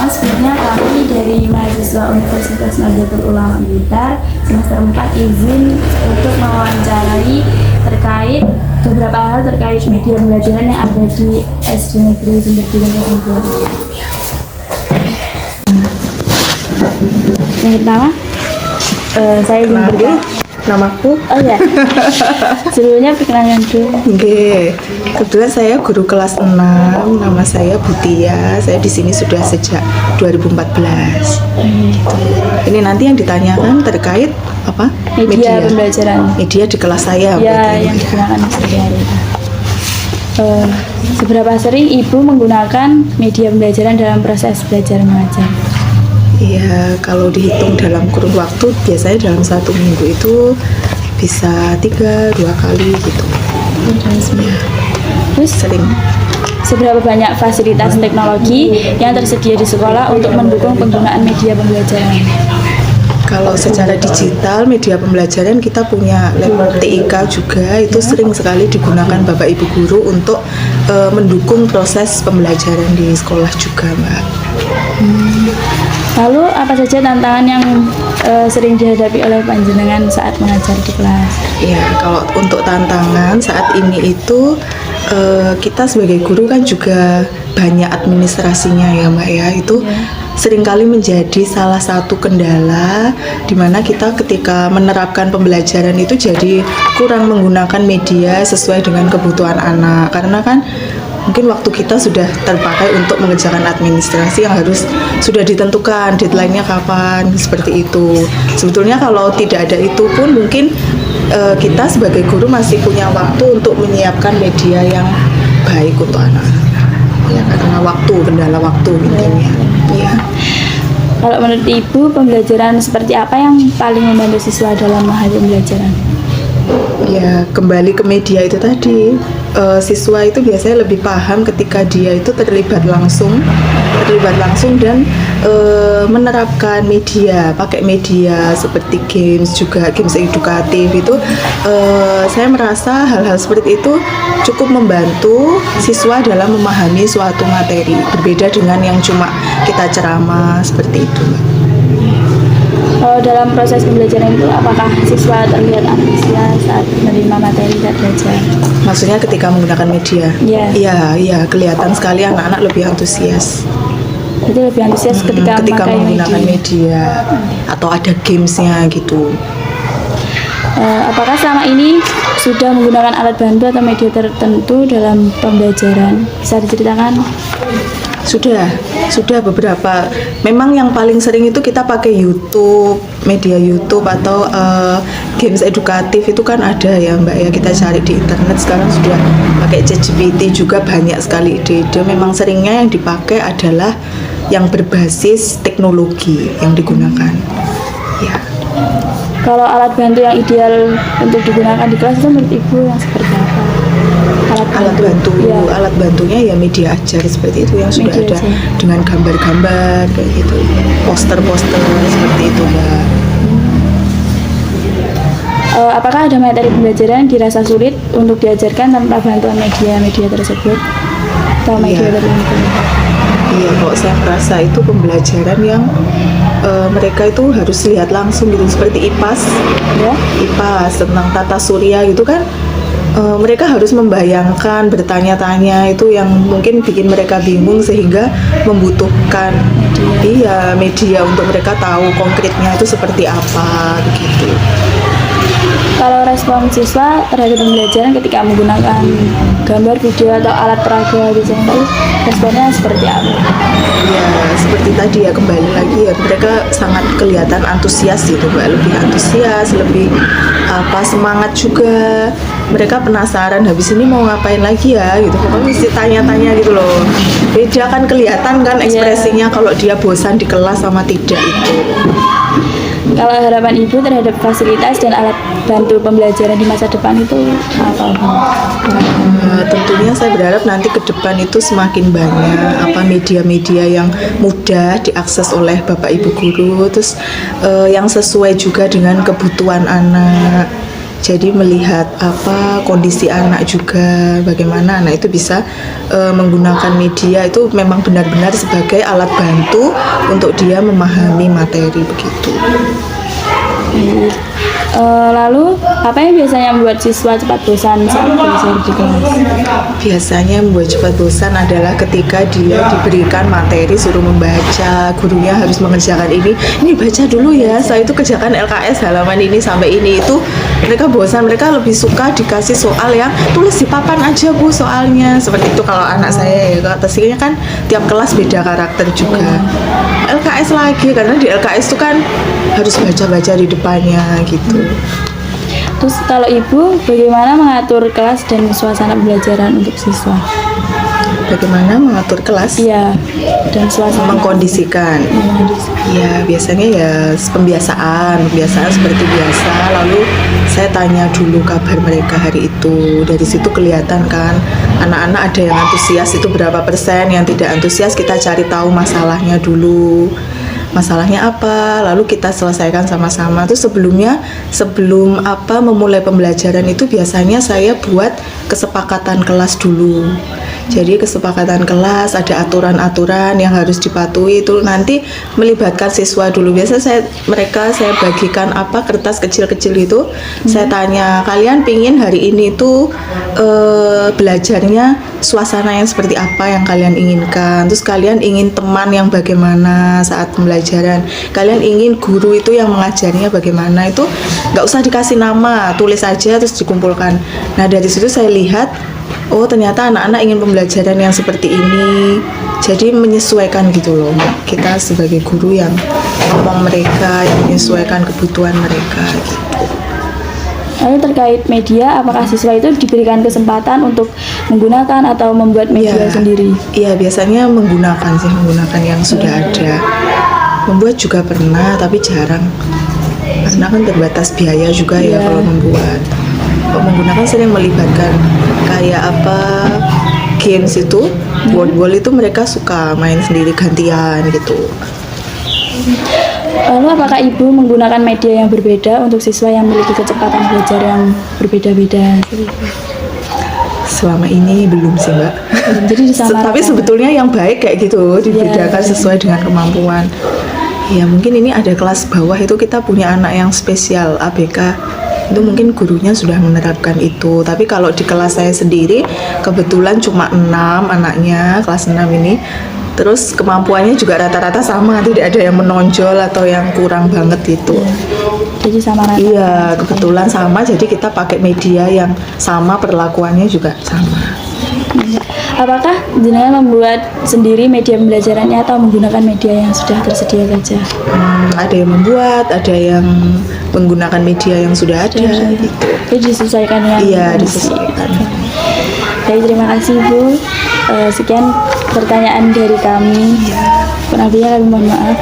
perkenalkan, sebelumnya kami dari mahasiswa Universitas Nahdlatul Ulama Blitar semester 4 izin untuk mewawancarai terkait beberapa hal terkait media pembelajaran yang ada di SD Negeri Sumber Diri Ketentuan. Yang pertama, saya ingin berdiri. Namaku? Oh ya, sebelumnya perkenalkan dulu. Oke, kebetulan saya guru kelas 6, nama saya Butia. Saya di sini sudah sejak 2014. Gitu. Ini nanti yang ditanyakan terkait apa? Media pembelajaran. Media di kelas saya. Ya, yang digunakan sehari-hari. Seberapa sering Ibu menggunakan media pembelajaran dalam proses belajar mengajar? Iya, kalau dihitung dalam kurun waktu, biasanya dalam 1 minggu itu bisa 2 kali gitu. Ya. Terus Sering. seberapa banyak fasilitas teknologi yang tersedia di sekolah untuk mendukung penggunaan media pembelajaran? Kalau secara digital, media pembelajaran kita punya lab TIK juga, itu sering sekali digunakan Bapak Ibu Guru untuk mendukung proses pembelajaran di sekolah juga, Mbak. Lalu apa saja tantangan yang sering dihadapi oleh panjenengan saat mengajar di kelas? Ya, kalau untuk tantangan saat ini itu kita sebagai guru kan juga banyak administrasinya ya Mbak ya, itu seringkali menjadi salah satu kendala di mana kita ketika menerapkan pembelajaran itu jadi kurang menggunakan media sesuai dengan kebutuhan anak, karena kan mungkin waktu kita sudah terpakai untuk mengerjakan administrasi yang harus sudah ditentukan deadline-nya kapan, seperti itu. Sebetulnya kalau tidak ada itu pun mungkin kita sebagai guru masih punya waktu untuk menyiapkan media yang baik untuk anak-anak. Ya, karena kendala waktu intinya. Ya. Kalau menurut Ibu, pembelajaran seperti apa yang paling membantu siswa dalam hal pembelajaran? Ya, kembali ke media itu tadi. Siswa itu biasanya lebih paham ketika dia itu terlibat langsung dan menerapkan media, pakai media seperti games juga, games edukatif itu. Saya merasa hal-hal seperti itu cukup membantu siswa dalam memahami suatu materi, berbeda dengan yang cuma kita ceramah seperti itu. Kalau dalam proses pembelajaran itu, apakah siswa terlihat antusias saat menerima materi dan belajar? Maksudnya ketika menggunakan media? Iya, kelihatan sekali anak-anak lebih antusias. Jadi lebih antusias ketika menggunakan media atau ada gamesnya gitu. Apakah selama ini sudah menggunakan alat bantu atau media tertentu dalam pembelajaran? Bisa diceritakan? Sudah beberapa. Memang yang paling sering itu kita pakai YouTube, media YouTube atau games edukatif itu kan ada ya Mbak ya, kita cari di internet. Sekarang sudah pakai ChatGPT juga, banyak sekali ide-ide. Memang seringnya yang dipakai adalah yang berbasis teknologi yang digunakan. Ya. Kalau alat bantu yang ideal untuk digunakan di kelas itu menurut Ibu yang seperti apa? Alat bantunya ya media ajar seperti itu yang sudah media ada aja. Dengan gambar-gambar kayak gitu, poster-poster seperti itu Mbak. Apakah ada materi pembelajaran dirasa sulit untuk diajarkan tanpa bantuan media tersebut atau media tertentu? Iya, kalau saya merasa itu pembelajaran yang mereka itu harus lihat langsung gitu, seperti IPAS, IPAS tentang tata surya gitu kan. Mereka harus membayangkan, bertanya-tanya, itu yang mungkin bikin mereka bingung sehingga membutuhkan media untuk mereka tahu konkretnya itu seperti apa begitu. Kalau respon siswa terhadap pembelajaran ketika menggunakan gambar, video atau alat peraga biasanya itu responnya seperti apa? Ya seperti tadi ya, kembali lagi ya, mereka sangat kelihatan antusias gitu Mbak, lebih antusias, lebih semangat juga. Mereka penasaran habis ini mau ngapain lagi ya gitu, pokoknya mesti tanya-tanya gitu loh. Beda kan, kelihatan kan ekspresinya kalau dia bosan di kelas sama tidak itu. Kalau harapan Ibu terhadap fasilitas dan alat bantu pembelajaran di masa depan itu apa? Tentunya saya berharap nanti ke depan itu semakin banyak media-media yang mudah diakses oleh Bapak Ibu Guru, terus yang sesuai juga dengan kebutuhan anak. Jadi melihat apa kondisi anak juga, bagaimana anak itu bisa menggunakan media itu memang benar-benar sebagai alat bantu untuk dia memahami materi begitu. Lalu apa yang biasanya membuat siswa cepat bosan saat belajar di kelas? Biasanya membuat cepat bosan adalah ketika dia diberikan materi suruh membaca, gurunya harus mengerjakan ini baca dulu ya, saya itu kerjakan LKS halaman ini sampai ini, itu mereka bosan, mereka lebih suka dikasih soal yang tulis di papan aja Bu soalnya, seperti itu kalau anak saya ya. Kalau tesnya kan tiap kelas beda karakter juga. LKS lagi, karena di LKS itu kan harus baca-baca di depannya gitu. Terus kalau ibu, bagaimana mengatur kelas dan suasana pembelajaran untuk siswa? Bagaimana mengatur kelas? Iya, dan suasana. Mengkondisikan. Ya, biasanya ya pembiasaan seperti biasa. Lalu saya tanya dulu kabar mereka hari itu. Dari situ kelihatan kan, anak-anak ada yang antusias itu berapa persen, yang tidak antusias kita cari tahu masalahnya dulu. Masalahnya apa, lalu kita selesaikan sama-sama. Terus sebelum memulai pembelajaran itu biasanya saya buat kesepakatan kelas dulu. Jadi kesepakatan kelas, ada aturan-aturan yang harus dipatuhi, itu nanti melibatkan siswa dulu. Biasa saya bagikan kertas kecil-kecil itu. Saya tanya, kalian pingin hari ini itu belajarnya suasana yang seperti apa yang kalian inginkan. Terus kalian ingin teman yang bagaimana saat pembelajaran. Kalian ingin guru itu yang mengajarnya bagaimana. Itu nggak usah dikasih nama, tulis aja terus dikumpulkan. Nah dari situ saya lihat, oh ternyata anak-anak ingin pembelajaran yang seperti ini. Jadi menyesuaikan gitu loh, kita sebagai guru yang ngomong mereka, yang menyesuaikan kebutuhan mereka gitu. Lalu terkait media, apakah siswa itu diberikan kesempatan untuk menggunakan atau membuat media sendiri? Iya, biasanya menggunakan yang sudah ada. Membuat juga pernah, tapi jarang. Karena kan terbatas biaya juga ya kalau membuat. Kalau menggunakan sering melibatkan kayak games itu, wall itu mereka suka main sendiri gantian gitu. Lalu apakah ibu menggunakan media yang berbeda untuk siswa yang memiliki kecepatan belajar yang berbeda-beda? Selama ini belum sih Mbak. Jadi tapi sebetulnya yang baik kayak gitu, dibedakan sesuai dengan kemampuan. Ya mungkin ini ada kelas bawah itu kita punya anak yang spesial ABK. Itu mungkin gurunya sudah menerapkan itu. Tapi kalau di kelas saya sendiri kebetulan cuma 6 anaknya, kelas 6 ini. Terus kemampuannya juga rata-rata sama, tidak ada yang menonjol atau yang kurang banget itu. Jadi sama rata. Iya, kebetulan sama, jadi kita pakai media yang sama, perlakuannya juga sama. Apakah jenengan membuat sendiri media pembelajarannya atau menggunakan media yang sudah tersedia saja? Ada yang membuat, ada yang menggunakan media yang sudah ada gitu. Jadi disesuaikan dengan disesuaikan. Baik, terima kasih Bu. Sekian pertanyaan dari kami. Kurang lebihnya kami mohon maaf.